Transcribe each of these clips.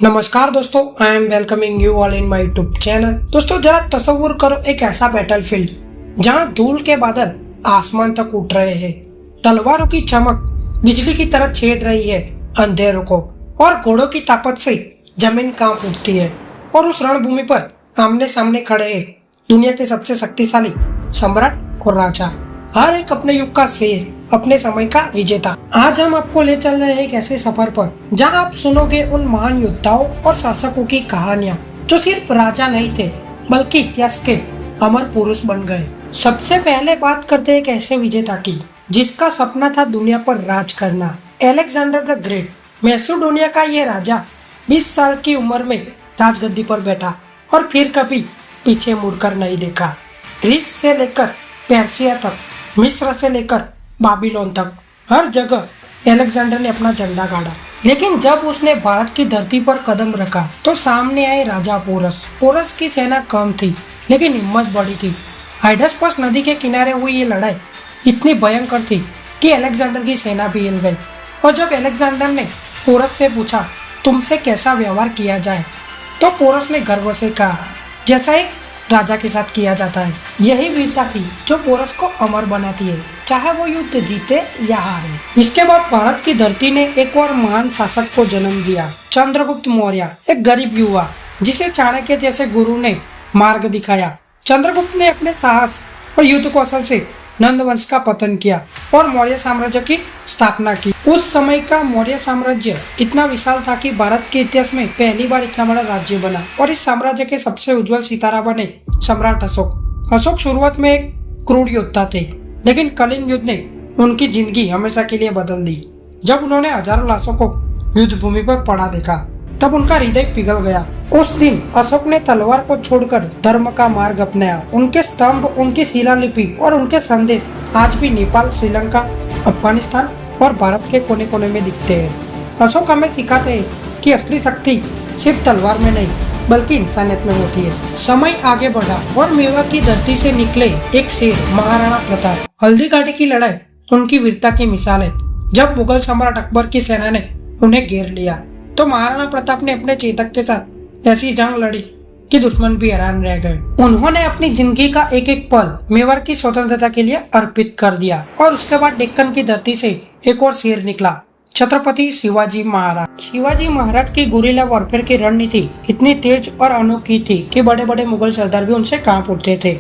नमस्कार दोस्तों, I am welcoming you all in my YouTube channel. दोस्तों जरा तसव्वुर करो एक ऐसा बैटलफील्ड जहां धूल के बादल आसमान तक उठ रहे हैं, तलवारों की चमक बिजली की तरह छेड़ रही है अंधेरों को और घोड़ों की ताकत से जमीन कांप उठती है। और उस रणभूमि पर आमने सामने खड़े हैं दुनिया के सबसे शक्तिशाली सम्राट और राजा, हर एक अपने युग का शेर, अपने समय का विजेता। आज हम आपको ले चल रहे हैं एक ऐसे सफर पर जहां आप सुनोगे उन महान योद्धाओं और शासकों की कहानियां जो सिर्फ राजा नहीं थे बल्कि इतिहास के अमर पुरुष बन गए। सबसे पहले बात करते हैं एक ऐसे विजेता की जिसका सपना था दुनिया पर राज करना, अलेक्जेंडर द ग्रेट। मैसेडोनिया का ये राजा 20 साल की उम्र में राजगद्दी पर बैठा और फिर कभी पीछे मुड़कर नहीं देखा। ग्रीस से लेकर पर्सिया तक, मिस्र से लेकर बाबिलोन तक, हर जगह अलेक्जेंडर ने अपना झंडा गाड़ा। लेकिन जब उसने भारत की धरती पर कदम रखा तो सामने आए राजा पोरस। पोरस की सेना कम थी लेकिन हिम्मत बड़ी थी। हाइडस्पस नदी के किनारे हुई ये लड़ाई इतनी भयंकर थी कि अलेक्जेंडर की सेना भी हिल गई। और जब अलेक्जेंडर ने पोरस से पूछा तुमसे कैसा व्यवहार किया जाए, तो पोरस ने गर्व से कहा जैसा एक राजा के साथ किया जाता है। यही वीरता थी जो पोरस को अमर बनाती है, चाहे वो युद्ध जीते या हारे। इसके बाद भारत की धरती ने एक और महान शासक को जन्म दिया, चंद्रगुप्त मौर्य, एक गरीब युवा जिसे चाणक्य जैसे गुरु ने मार्ग दिखाया। चंद्रगुप्त ने अपने साहस और युद्ध कौशल से नंद वंश का पतन किया और मौर्य साम्राज्य की स्थापना की। उस समय का मौर्य साम्राज्य इतना विशाल था कि भारत के इतिहास में पहली बार इतना बड़ा राज्य बना। और इस साम्राज्य के सबसे उज्जवल सितारा बने सम्राट अशोक। अशोक शुरुआत में एक क्रूर योद्धा थे, लेकिन कलिंग युद्ध ने उनकी जिंदगी हमेशा के लिए बदल दी। जब उन्होंने हजारों लाशों को युद्ध भूमि पर पड़ा देखा तब उनका हृदय पिघल गया। उस दिन अशोक ने तलवार को छोड़कर धर्म का मार्ग अपनाया। उनके स्तंभ, उनकी शिलालिपि और उनके संदेश आज भी नेपाल, श्रीलंका, अफगानिस्तान और भारत के कोने कोने में दिखते हैं। अशोक हमें सिखाते हैं कि असली शक्ति सिर्फ तलवार में नहीं बल्कि इंसानियत में होती है। समय आगे बढ़ा और मेवाड़ की धरती से निकले एक शेर, महाराणा प्रताप। हल्दी घाटी की लड़ाई उनकी वीरता की मिसाल है। जब मुगल सम्राट अकबर की सेना ने उन्हें घेर लिया तो महाराणा प्रताप ने अपने चेतक के साथ ऐसी जंग लड़ी कि दुश्मन भी हैरान रह गए। उन्होंने अपनी जिंदगी का एक एक पल मेवाड़ की स्वतंत्रता के लिए अर्पित कर दिया। और उसके बाद डेक्कन की धरती से एक और शेर निकला, छत्रपति शिवाजी महाराज। शिवाजी महाराज की गुरिल्ला वॉरफेयर की रणनीति इतनी तेज और अनोखी थी कि बड़े बड़े मुगल सरदार भी उनसे कांप उठते थे।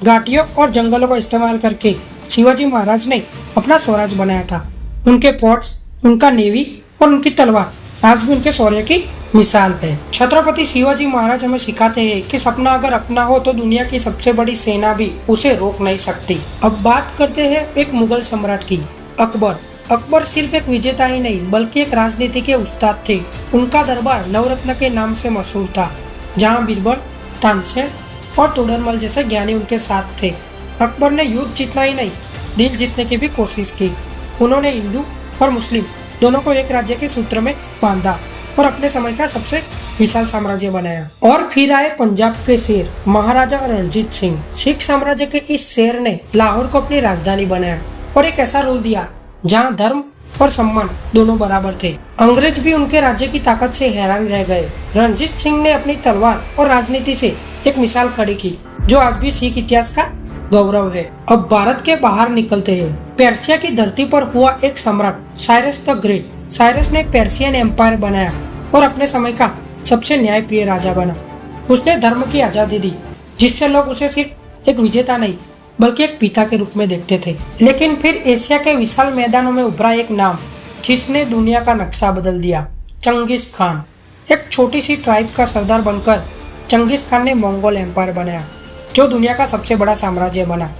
घाटियों और जंगलों का इस्तेमाल करके शिवाजी महाराज ने अपना स्वराज बनाया था। उनके फोर्ट्स, उनका नेवी और उनकी तलवार आज भी उनके शौर्य की मिसाल है। छत्रपति शिवाजी महाराज हमें सिखाते हैं कि सपना अगर अपना हो तो दुनिया की सबसे बड़ी सेना भी उसे रोक नहीं सकती। अब बात करते हैं एक मुगल सम्राट की, अकबर। अकबर सिर्फ एक विजेता ही नहीं बल्कि एक राजनीति के उस्ताद थे। उनका दरबार नवरत्न के नाम से मशहूर था, जहाँ बीरबल, तानसेन और तोडरमल जैसे ज्ञानी उनके साथ थे। अकबर ने युद्ध जीतना ही नहीं, दिल जीतने की भी कोशिश की। उन्होंने हिंदू और मुस्लिम दोनों को एक राज्य के सूत्र में बांधा और अपने समय का सबसे विशाल साम्राज्य बनाया। और फिर आए पंजाब के शेर, महाराजा रणजीत सिंह। सिख साम्राज्य के इस शेर ने लाहौर को अपनी राजधानी बनाया और एक ऐसा रूल दिया जहां धर्म और सम्मान दोनों बराबर थे। अंग्रेज भी उनके राज्य की ताकत से हैरान रह गए। रणजीत सिंह ने अपनी तलवार और राजनीति से एक मिसाल खड़ी की जो आज भी सिख इतिहास का गौरव है। अब भारत के बाहर निकलते हैं। पर्सिया की धरती पर हुआ एक सम्राट, साइरस द ग्रेट। साइरस ने पर्सियन एम्पायर बनाया और अपने समय का सबसे न्यायप्रिय राजा बना। उसने धर्म की आजादी दी, जिससे लोग उसे सिर्फ एक विजेता नहीं बल्कि एक पिता के रूप में देखते थे। लेकिन फिर एशिया के विशाल मैदानों में उभरा एक नाम जिसने दुनिया का नक्शा बदल दिया, चंगेज खान। एक छोटी सी ट्राइब का सरदार बनकर चंगेज खान ने मंगोल एम्पायर बनाया जो दुनिया का सबसे बड़ा साम्राज्य बना।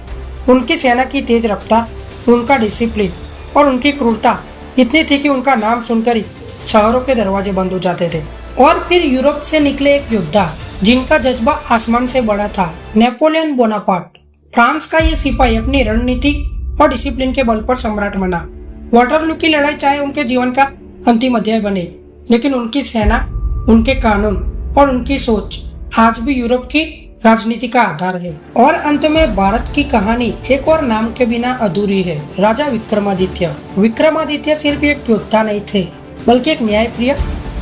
उनकी सेना की तेज रफ्तार, उनका डिसिप्लिन और उनकी क्रूरता इतनी थी कि उनका नाम सुनकर ही शहरों के दरवाजे बंद हो जाते थे। और फिर यूरोप से निकले एक योद्धा जिनका जज्बा आसमान से बड़ा था, नेपोलियन बोनापार्ट। फ्रांस का ये सिपाही अपनी रणनीति और डिसिप्लिन के बल पर सम्राट बना। वाटरलू की लड़ाई चाहे उनके जीवन का अंतिम अध्याय बने, लेकिन उनकी सेना, उनके कानून और उनकी सोच आज भी यूरोप की राजनीति का आधार है। और अंत में भारत की कहानी एक और नाम के बिना अधूरी है, राजा विक्रमादित्य। विक्रमादित्य सिर्फ एक योद्धा नहीं थे बल्कि एक न्यायप्रिय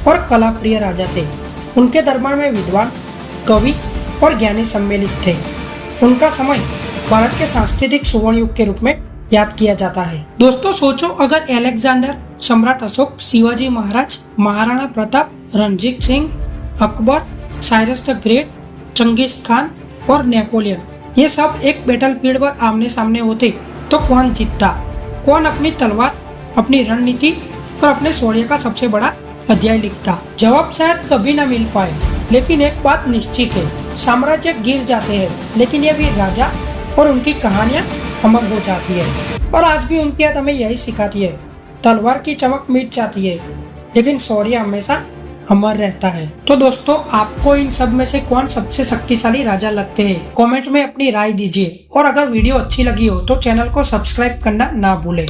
और कला प्रिय राजा थे। उनके दरबार में विद्वान, कवि और ज्ञानी सम्मिलित थे। उनका समय भारत के सांस्कृतिक सुवर्ण युग के रूप में याद किया जाता है। दोस्तों सोचो, अगर अलेक्जेंडर, सम्राट Ashoka, Shivaji Maharaj, Maharana Pratap, Ranjit Singh, Akbar, Cyrus the great, Changez Khan और नेपोलियन ये सब एक बैटलफील्ड पर आमने सामने होते तो कौन जीतता? कौन अपनी तलवार, अपनी रणनीति और अपने शौर्य का सबसे बड़ा अध्याय लिखता? जवाब शायद कभी न मिल पाए, लेकिन एक बात निश्चित है, साम्राज्य गिर जाते हैं लेकिन ये वीर राजा और उनकी कहानियां अमर हो जाती है। और आज भी उनकी याद हमें यही सिखाती है, तलवार की चमक मिट जाती है लेकिन शौर्य हमेशा अमर रहता है। तो दोस्तों, आपको इन सब में से कौन सबसे शक्तिशाली राजा लगते हैं? कमेंट में अपनी राय दीजिए और अगर वीडियो अच्छी लगी हो तो चैनल को सब्सक्राइब करना ना भूलें।